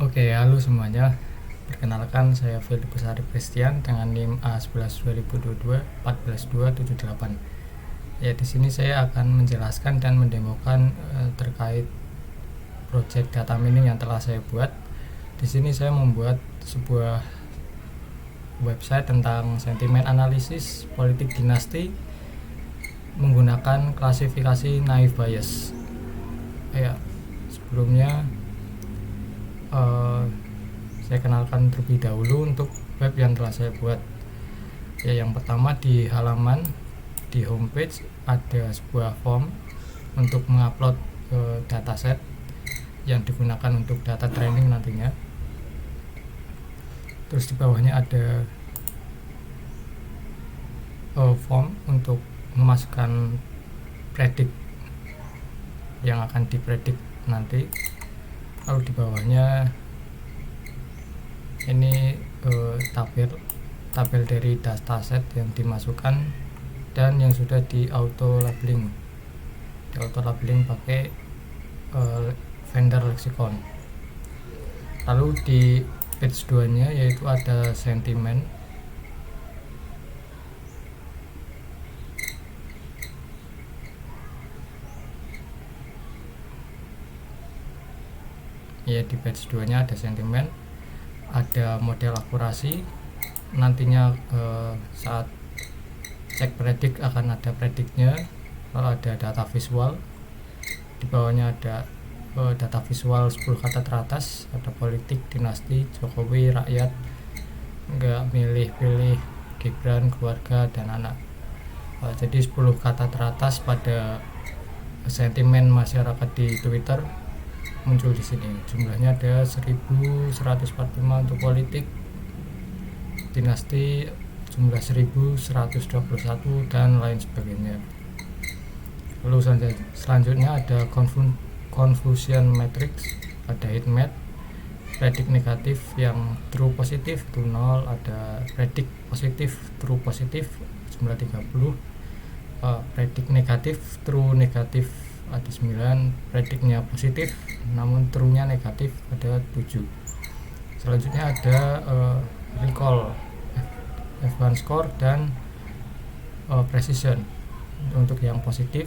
Oke, halo semuanya. Perkenalkan, saya Feli Besari Christian dengan NIM A11 2022 14278. Ya, di sini saya akan menjelaskan dan mendemokan terkait project data mining yang telah saya buat. Di sini saya membuat sebuah website tentang sentimen analisis politik dinasti menggunakan klasifikasi naive Bayes. Ya, sebelumnya saya kenalkan terlebih dahulu untuk web yang telah saya buat. Ya, yang pertama di halaman di homepage ada sebuah form untuk mengupload dataset yang digunakan untuk data training nantinya. Terus di bawahnya ada form untuk memasukkan predik yang akan dipredik nanti. Lalu di bawahnya ini tabel dari dataset yang dimasukkan dan yang sudah di auto labeling pakai vendor lexicon. Lalu di page 2 nya yaitu ada sentimen. Ya, di page 2 nya ada sentimen, ada model akurasi. Nantinya saat cek predik akan ada prediknya. Lalu ada data visual. Di bawahnya ada data visual 10 kata teratas, ada politik, dinasti, Jokowi, rakyat, enggak milih-pilih, Gibran, keluarga, dan anak. Jadi 10 kata teratas pada sentimen masyarakat di Twitter muncul di sini. Jumlahnya ada 1145 untuk politik, dinasti jumlah 1121 dan lain sebagainya. Lalu selanjutnya ada confusion matrix, ada heat map, predik negatif yang true positif itu 0, ada predik positif true positif jumlah 30, predik negatif true negatif ada 9, prediknya positif namun true nya negatif ada 7. Selanjutnya ada recall, F1 score, dan precision untuk yang positif,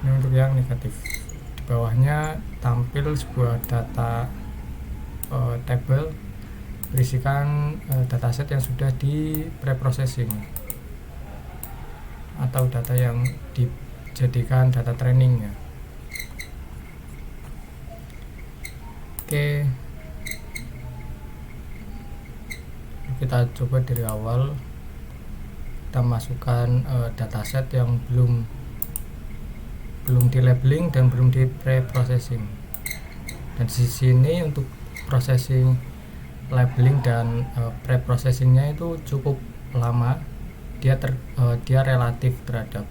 ini untuk yang negatif. Di bawahnya tampil sebuah data table berisikan dataset yang sudah di pre-processing atau data yang dijadikan data trainingnya. Oke, kita coba dari awal. Kita masukkan dataset yang belum di labeling dan belum di pre-processing. Dan di sini untuk processing, labeling dan pre-processingnya itu cukup lama. Dia relatif terhadap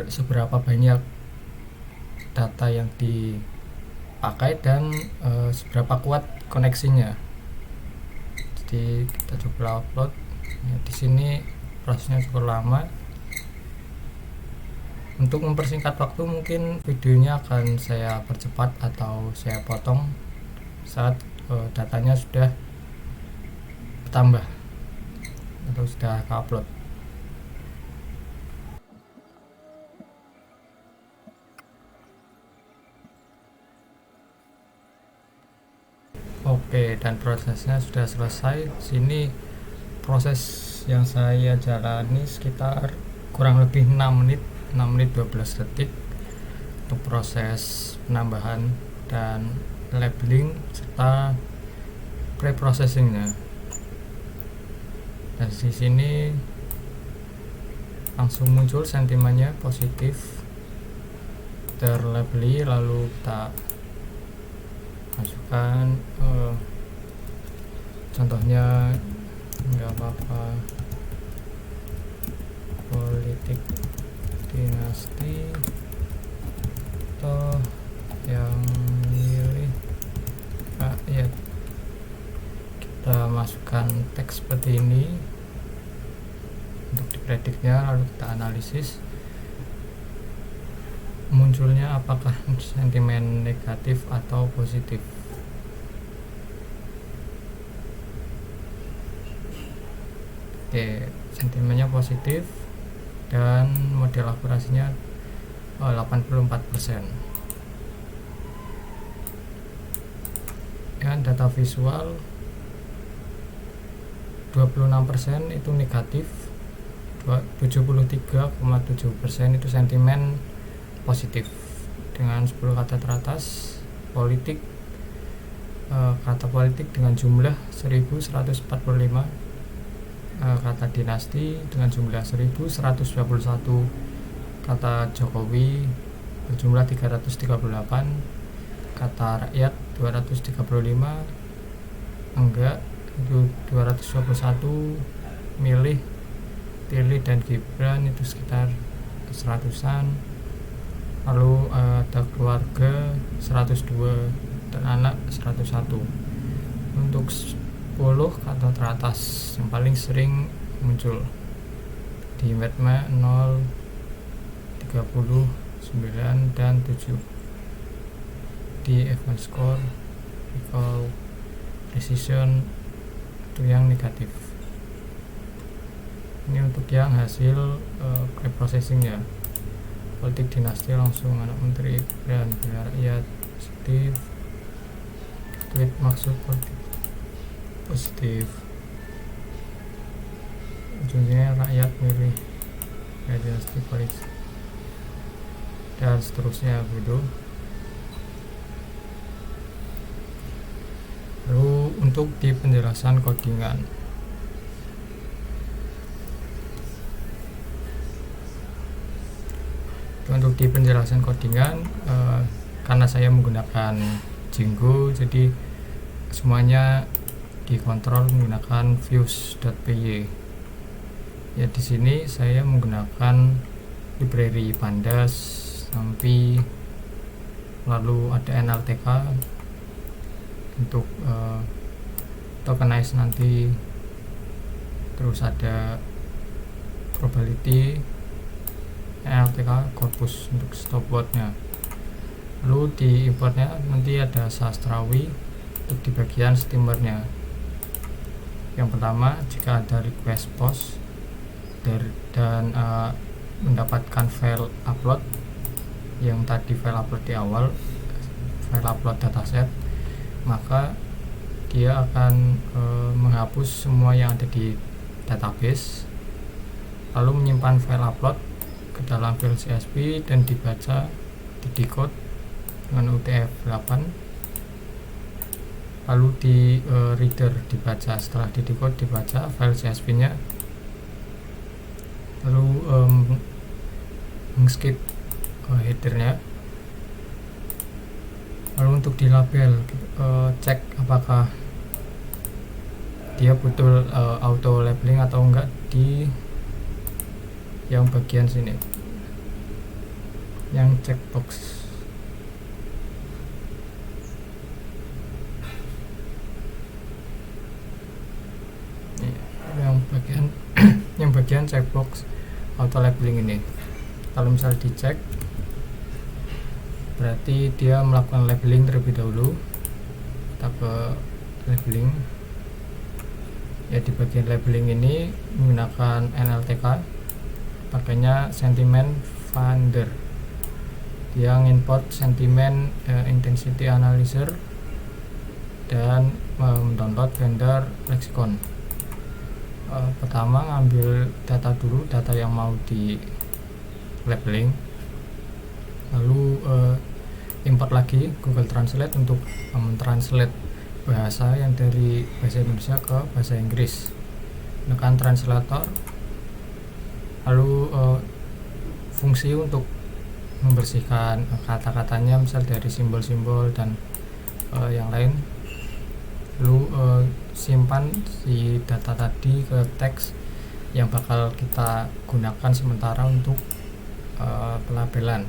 seberapa banyak data yang dipakai dan seberapa kuat koneksinya. Jadi kita coba upload. Ya, di sini prosesnya cukup lama. Untuk mempersingkat waktu, mungkin videonya akan saya percepat atau saya potong saat datanya sudah bertambah atau sudah ke-upload. Oke, dan prosesnya sudah selesai. Sini proses yang saya jalani sekitar kurang lebih 6 menit 12 detik untuk proses penambahan dan labeling serta pre-processingnya. Dan di sini langsung muncul sentimennya positif, terlabeli. Lalu kita masukkan contohnya, nggak apa-apa, politik dinasti atau yang milih rakyat. Kita masukkan teks seperti ini untuk diprediknya, lalu kita analisis. munculnya apakah sentimen negatif atau positif. Oke, sentimennya positif dan model akurasinya 84%. Dan data visual 26% itu negatif, 73,7% itu sentimen positif. Dengan 10 kata teratas, politik, kata politik dengan jumlah 1145, kata dinasti dengan jumlah 1121, kata Jokowi berjumlah 338, kata rakyat 235, enggak itu 221, milih, pilih dan Gibran itu sekitar 100-an, lalu ada keluarga 102 dan anak 101. Untuk 10 kata teratas yang paling sering muncul di Medma 0, 30, 9 dan 7. Di Evans Score, Recall, Precision itu yang negatif. Ini untuk yang hasil preprocessing ya. Politik dinasti langsung anak menteri dan rakyat positif. Tweet maksud politik positif, ujungnya rakyat milih dinasti politik dan seterusnya begitu. Lalu untuk di penjelasan codingan, untuk di penjelasan codingan karena saya menggunakan Django, jadi semuanya dikontrol menggunakan views.py. Ya, di sini saya menggunakan library pandas, sampai lalu ada NLTK untuk tokenize nanti, terus ada probability, NLTK corpus untuk stopwatch-nya. Lalu di importnya nanti ada sastrawi untuk di bagian steamernya. Yang pertama, jika ada request post dan mendapatkan file upload, yang tadi file upload di awal, file upload dataset, maka dia akan menghapus semua yang ada di database, lalu menyimpan file upload ke dalam file CSV dan dibaca, didecode dengan UTF-8, lalu di reader dibaca. Setelah didecode dibaca file CSV-nya, lalu skip header-nya. Lalu untuk di label, cek apakah dia betul auto labeling atau enggak di yang bagian sini, yang checkbox. Yang bagian checkbox auto labeling ini, kalau misal dicek berarti dia melakukan labeling terlebih dahulu. Kita ke labeling ya, di bagian labeling ini menggunakan NLTK, pakainya sentiment finder. Dia import sentiment intensity analyzer dan mendownload vendor lexicon. Pertama ngambil data dulu, data yang mau di labeling, lalu import lagi Google Translate untuk mentranslate bahasa yang dari bahasa Indonesia ke bahasa Inggris. Tekan translator, lalu fungsi untuk membersihkan kata-katanya, misal dari simbol-simbol dan yang lain. Lalu simpan si data tadi ke teks yang bakal kita gunakan sementara untuk pelabelan.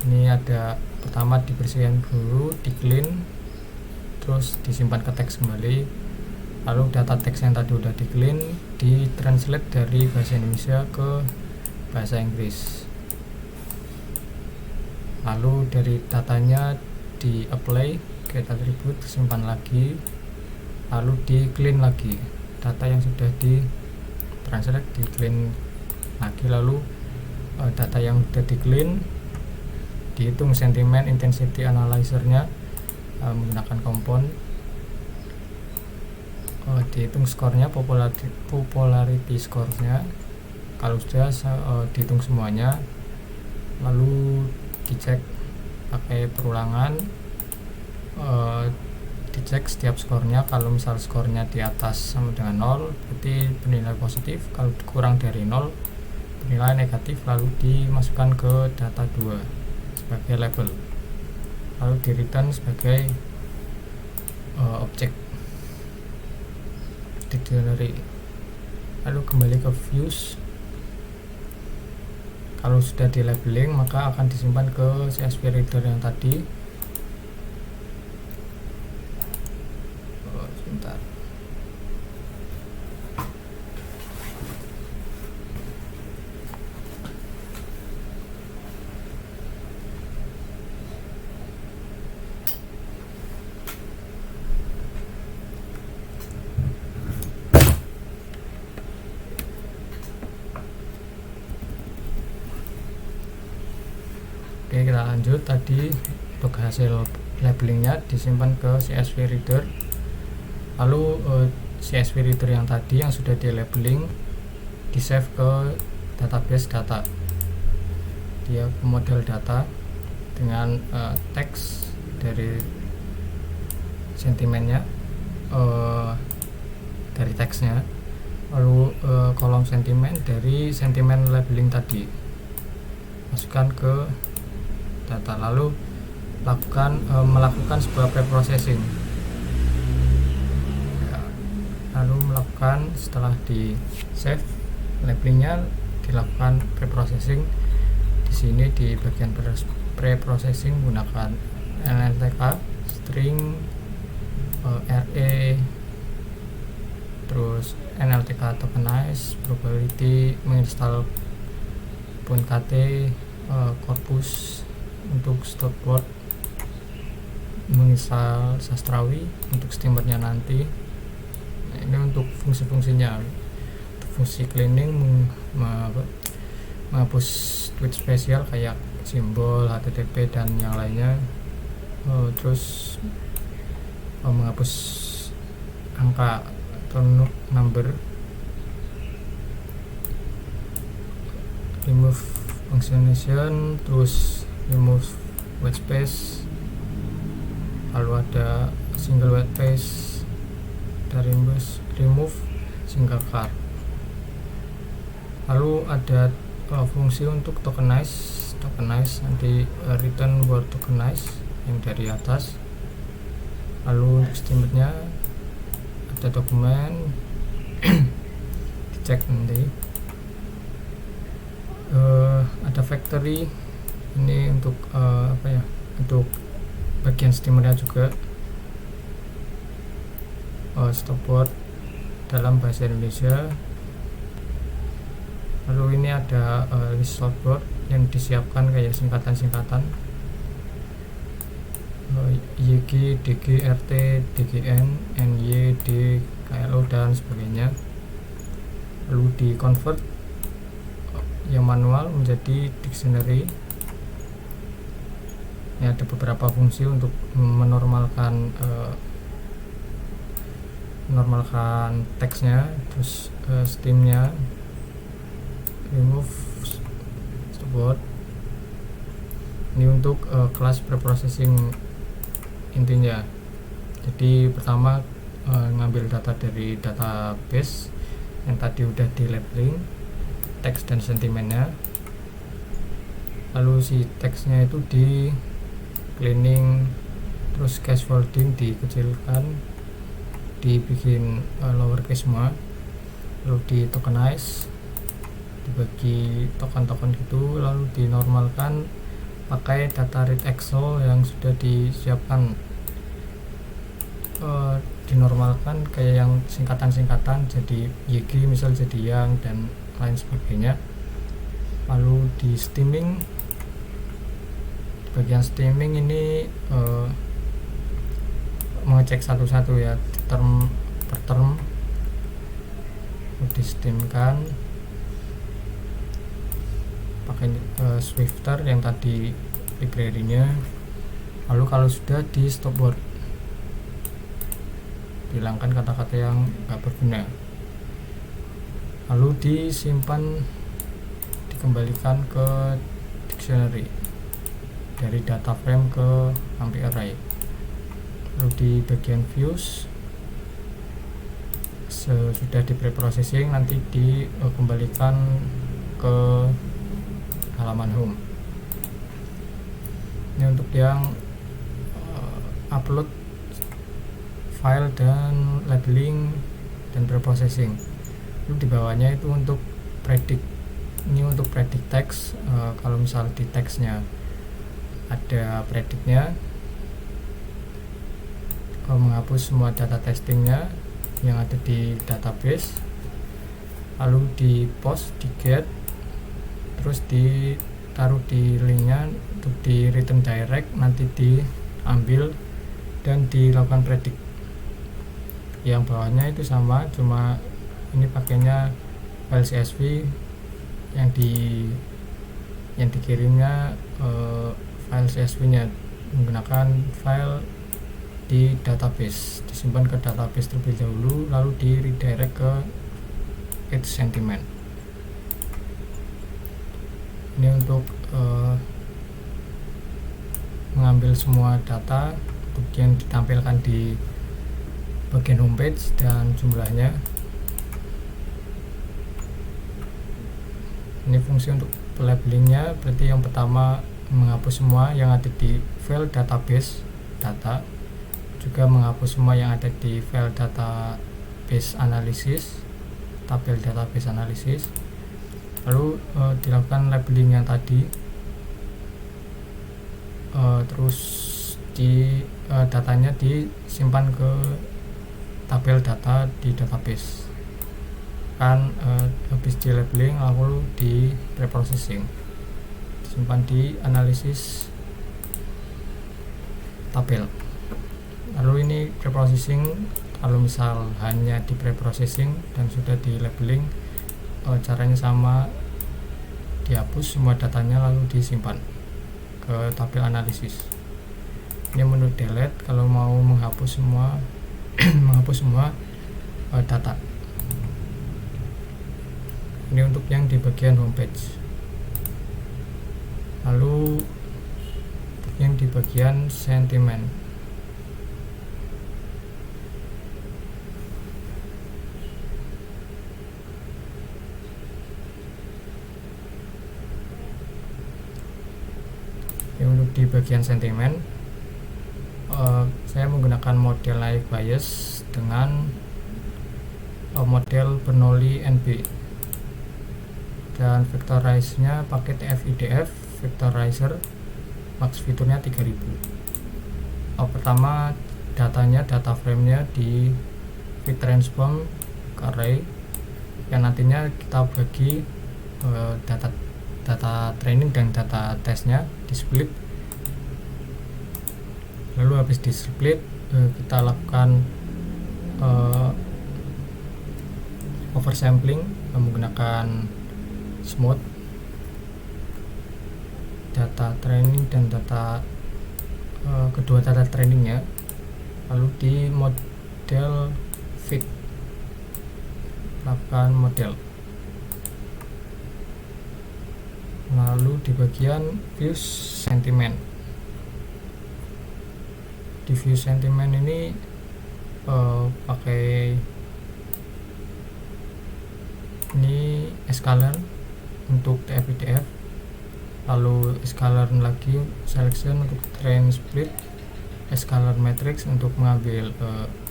Ini ada pertama dibersihkan dulu, di clean, terus disimpan ke teks kembali. Lalu data teks yang tadi udah di clean ditranslate dari bahasa Indonesia ke bahasa Inggris. lalu dari datanya di apply get attribute, simpan lagi, lalu di clean lagi data yang sudah di translate, di clean lagi, lalu data yang sudah di clean dihitung sentiment intensity analyzer-nya menggunakan kompon, dihitung skornya, popularity score-nya. Kalau sudah dihitung semuanya, lalu dicek pakai perulangan, dicek setiap skornya. Kalau misal skornya di atas sama dengan 0 berarti bernilai positif, kalau kurang dari 0 bernilai negatif, lalu dimasukkan ke data 2 sebagai label, lalu di return sebagai objek dictionary. Lalu kembali ke views. Kalau sudah di labeling maka akan disimpan ke CSV reader yang tadi. Sebentar. Oke, kita lanjut. Tadi untuk hasil labelingnya disimpan ke CSV reader, lalu CSV reader yang tadi yang sudah di labeling di save ke database data. Dia model data dengan teks dari sentimennya, dari teksnya, lalu kolom sentimen dari sentimen labeling tadi masukkan ke data, lalu melakukan sebuah preprocessing ya, lalu melakukan setelah di save labelingnya dilakukan preprocessing. Di sini di bagian preprocessing menggunakan NLTK, string, array, terus NLTK tokenize, probability, menginstal .kt, corpus untuk storyboard, menginstal sastrawi untuk steamernya nanti. Nah, ini untuk fungsi-fungsinya. Untuk fungsi cleaning menghapus tweet spesial kayak simbol, HTTP dan yang lainnya, terus menghapus angka atau number, remove functionation, terus remove white space, lalu ada single white space, dari remove single char. Lalu ada fungsi untuk tokenize nanti return word tokenize yang dari atas. Lalu steamernya ada dokumen dicek nanti. Ada factory ini untuk untuk bagian steamernya juga, stopboard dalam bahasa Indonesia. Lalu ini ada list stopboard yang disiapkan kayak singkatan-singkatan, YG, DG, RT, DGN, NY, D, KLO dan sebagainya. Lalu di convert yang manual menjadi dictionary. Ini ada beberapa fungsi untuk menormalkan teksnya, terus steamnya, remove stopboard. Ini untuk kelas preprocessing intinya. Jadi pertama ngambil data dari database yang tadi udah di labeling, teks dan sentimennya, lalu si teksnya itu di cleaning, terus scaffolding dikecilkan, dibikin lowercase semua, lalu di tokenize, dibagi token-token gitu, lalu dinormalkan pakai data read Excel yang sudah disiapkan, dinormalkan kayak yang singkatan-singkatan jadi YG misal jadi yang dan lain sebagainya. Lalu di steaming bagian streaming ini mengecek satu-satu ya, term per term di streamkan pakai Swifter yang tadi library-nya. Lalu kalau sudah di stopboard, hilangkan kata-kata yang nggak berguna. Lalu disimpan, dikembalikan ke dictionary dari data frame ke ampli array. Lalu di bagian views, sesudah di preprocessing nanti dikembalikan ke halaman home. Ini untuk yang upload file dan labeling dan preprocessing. Lalu di bawahnya itu untuk predict. Ini untuk predict text. Kalau misal di teksnya ada predictnya, kalau menghapus semua data testingnya yang ada di database, lalu di post, di get, terus ditaruh di linknya untuk di return direct, nanti diambil dan dilakukan predict. Yang bawahnya itu sama, cuma ini pakainya file CSV, yang dikirimnya file CSV nya menggunakan file di database, disimpan ke database terlebih dahulu, lalu di redirect ke page sentiment. Ini untuk mengambil semua data yang ditampilkan di bagian homepage dan jumlahnya. Ini fungsi untuk labelingnya, berarti yang pertama menghapus semua yang ada di file database data, juga menghapus semua yang ada di file database analisis, tabel database analisis. Lalu dilakukan labeling yang tadi, terus di datanya disimpan ke tabel data di database. Kan habis di labeling lalu di preprocessing, disimpan di analisis tabel. Lalu ini preprocessing, kalau misal hanya di preprocessing dan sudah di labeling, caranya sama, dihapus semua datanya lalu disimpan ke tabel analisis. Ini menu delete kalau mau menghapus semua menghapus semua data. Ini untuk yang di bagian homepage. Lalu yang di bagian sentiment. Untuk di bagian sentimen, saya menggunakan model Naive Bayes dengan model Bernoulli NB, dan vectorize-nya pakai TF-IDF vectorizer, max fiturnya 3000. Pertama, data frame-nya di fit transform ke array, yang nantinya kita bagi data training dan data testnya di split. Lalu habis di split, kita lakukan oversampling menggunakan smooth data training dan data kedua data trainingnya. Lalu di model fit lakukan model. Lalu di bagian views sentiment, di view sentiment ini pakai ini scalar untuk TF-IDF, lalu scalar lagi selection untuk train split, scalar matrix untuk mengambil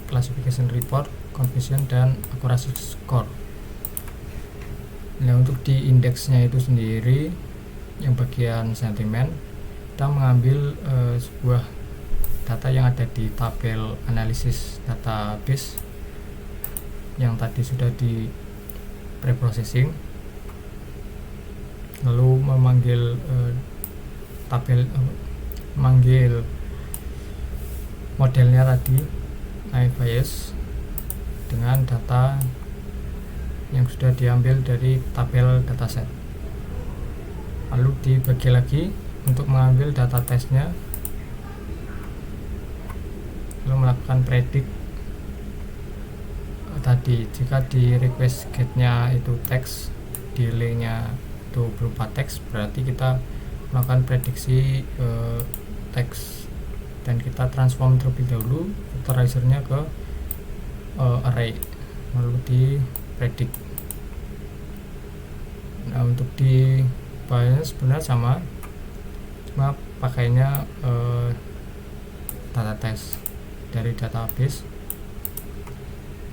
classification report, confusion dan accuracy score. Nah, untuk di indeksnya itu sendiri, yang bagian sentimen, kita mengambil sebuah data yang ada di tabel analisis database yang tadi sudah di preprocessing, lalu memanggil tabel manggil modelnya tadi iBias dengan data yang sudah diambil dari tabel dataset, lalu dibagi lagi untuk mengambil data tesnya, lalu melakukan predict tadi. Jika di request get-nya itu teks, delay-nya itu berupa teks, berarti kita melakukan prediksi teks, dan kita transform terlebih dahulu vectorizer-nya ke array, lalu di predict. Nah, untuk di bias sebenarnya sama, cuma pakainya data test dari database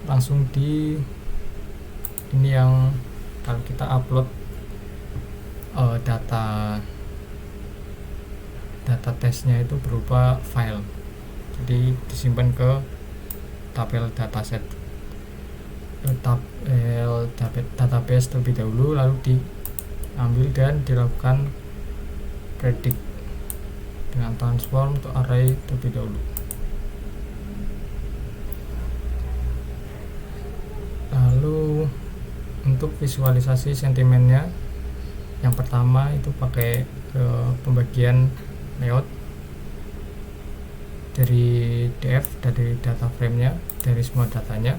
langsung di ini, yang kalau kita upload data tesnya itu berupa file, jadi disimpan ke tabel dataset database terlebih dahulu, lalu diambil dan dilakukan predict dengan transform to array terlebih dahulu. Lalu untuk visualisasi sentimennya, yang pertama itu pakai pembagian layout dari df, dari data frame-nya, dari semua datanya.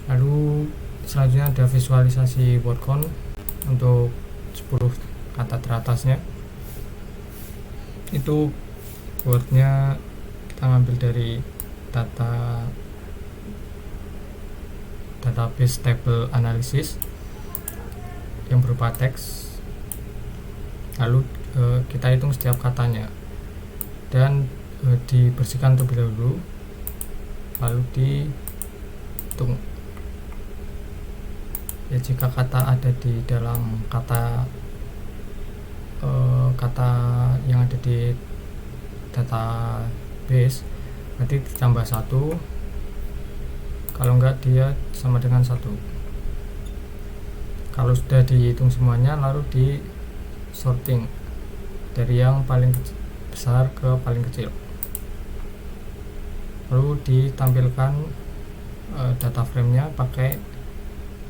Lalu selanjutnya ada visualisasi word count untuk 10 kata teratasnya. Itu wordnya kita ngambil dari database table analysis yang berupa teks, lalu kita hitung setiap katanya dan dibersihkan terlebih dahulu, lalu dihitung. Ya, jika kata ada di dalam kata yang ada di database, berarti ditambah 1, kalau enggak dia sama dengan 1. Kalau sudah dihitung semuanya, lalu di sorting dari yang paling besar ke paling kecil, lalu ditampilkan data frame-nya pakai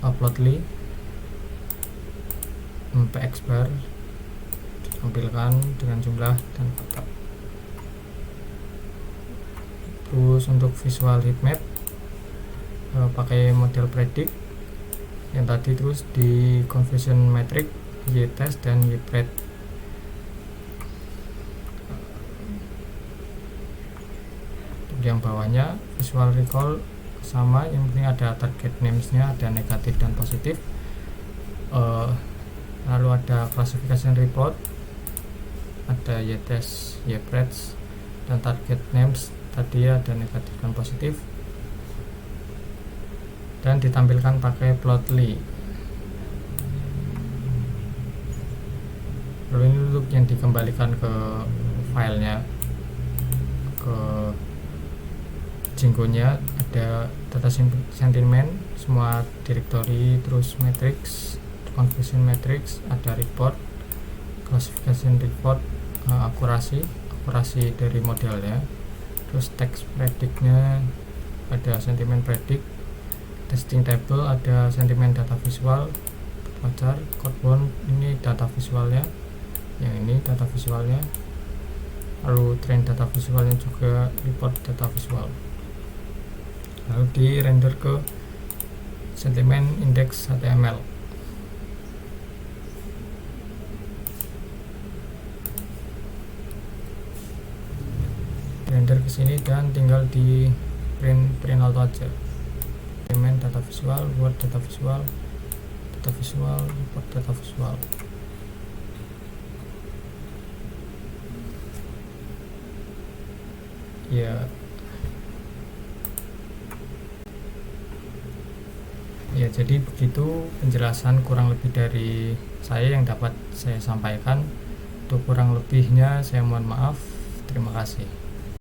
uploadly pxbar, ditampilkan dengan jumlah dan kata. Terus untuk visual heatmap pakai model predict yang tadi, terus di conversion metric y-test dan y-pred. Yang bawahnya visual recall sama, yang penting ada target names-nya, ada negatif dan positif. Lalu ada classification report, ada y-test, y-preds, dan target names tadi ada negatif dan positif, dan ditampilkan pakai plotly. Lalu ini untuk yang dikembalikan ke filenya, ke Django-nya, ada data sentiment, semua directory, terus matrix, conversion matrix, ada report, classification report, akurasi dari modelnya, terus text predict-nya ada sentiment predict, testing table ada sentiment data visual, pacar codebound ini data visualnya, yang ini data visualnya, lalu train data visualnya juga report data visual, lalu di render ke sentiment index HTML. Render ke sini dan tinggal di print auto aja. Sentiment data visual, word data visual, report data visual. Ya, jadi begitu penjelasan kurang lebih dari saya yang dapat saya sampaikan. Untuk kurang lebihnya saya mohon maaf. Terima kasih.